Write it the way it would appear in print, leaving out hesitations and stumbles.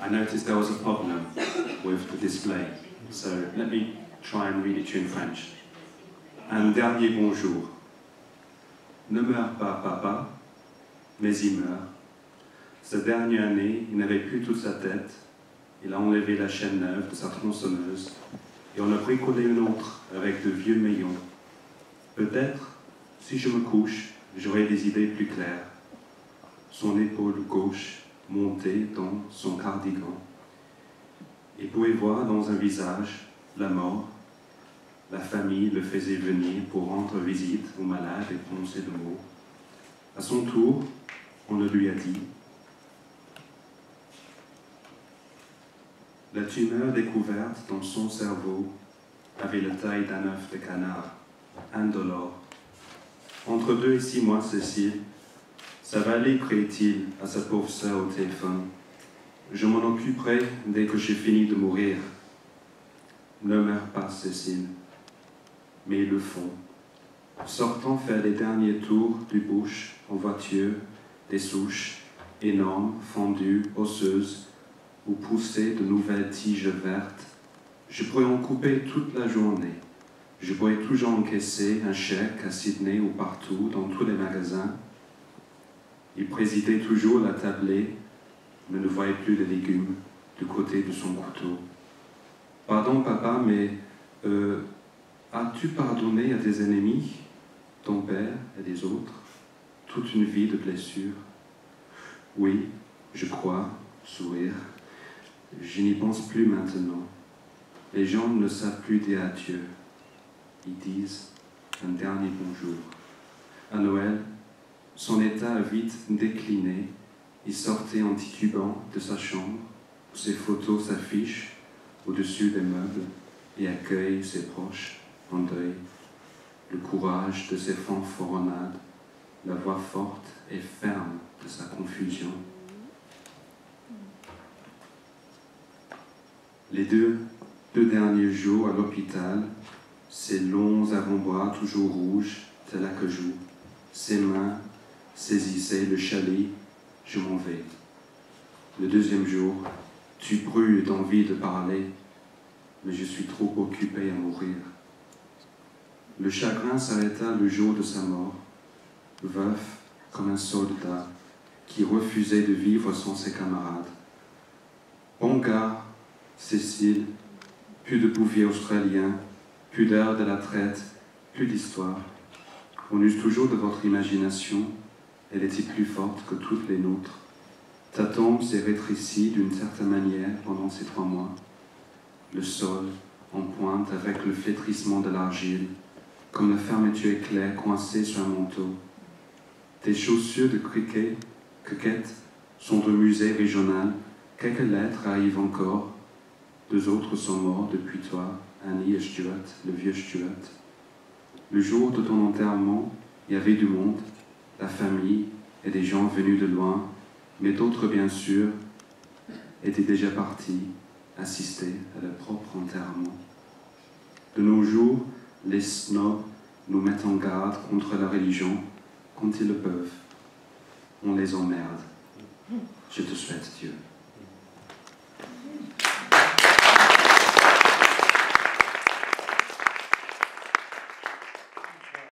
I noticed there was a problem with the display, so let me try and read it to you in French. Un dernier bonjour. Ne meurs pas, papa, mais il meurt. Cette dernière année, il n'avait plus toute sa tête. Il a enlevé la chaîne neuve de sa tronçonneuse et on a bricolé une autre avec de vieux maillons. Peut-être, si je me couche, j'aurai des idées plus claires. Son épaule gauche montée dans son cardigan. Il pouvait voir dans un visage la mort. La famille le faisait venir pour rendre visite aux malades et prononcer de mots. À son tour, on le lui a dit. La tumeur découverte dans son cerveau avait la taille d'un œuf de canard, indolore. Entre 2 et 6 mois, Cécile, ça va aller, criait-il à sa pauvre sœur au téléphone. Je m'en occuperai dès que j'ai fini de mourir. Ne meurs pas, Cécile. Mais ils le font. Sortant faire les derniers tours du bush en voiture, des souches énormes, fendues, osseuses, où poussaient de nouvelles tiges vertes. Je pourrais en couper toute la journée. Je pourrais toujours encaisser un chèque à Sydney ou partout, dans tous les magasins. Il présidait toujours la tablée, mais ne voyait plus les légumes du côté de son couteau. « Pardon, papa, mais as-tu pardonné à tes ennemis, ton père et les autres, toute une vie de blessures ?» « Oui, je crois, sourire. Je n'y pense plus maintenant. Les gens ne savent plus dire adieu. Ils disent un dernier bonjour. À Noël, son état a vite décliné. Il sortait en titubant de sa chambre, où ses photos s'affichent au-dessus des meubles et accueille ses proches en deuil. Le courage de ses fanfaronnades, la voix forte et ferme de sa confusion. Les deux derniers jours à l'hôpital, ses longs avant-bras toujours rouges, tel acajou, ses mains saisissaient le chalet, je m'en vais. Le 2e jour, tu brûles d'envie de parler, mais je suis trop occupé à mourir. Le chagrin s'arrêta le jour de sa mort, veuf comme un soldat qui refusait de vivre sans ses camarades. Bon gars, Cécile, plus de bouvier australien, plus d'art de la traite, plus d'histoire. On use toujours de votre imagination, elle était plus forte que toutes les nôtres. Ta tombe s'est rétrécie d'une certaine manière pendant ces 3 mois. Le sol en pointe avec le flétrissement de l'argile, comme la fermeture éclair coincée sur un manteau. Tes chaussures de cricket, coquettes, sont au musée régional. Quelques lettres arrivent encore. 2 autres sont morts depuis toi, Annie et Stuart, le vieux Stuart. Le jour de ton enterrement, il y avait du monde, la famille et des gens venus de loin, mais d'autres, bien sûr, étaient déjà partis, assister à leur propre enterrement. De nos jours, les snobs nous mettent en garde contre la religion quand ils le peuvent. On les emmerde. Je te souhaite Dieu.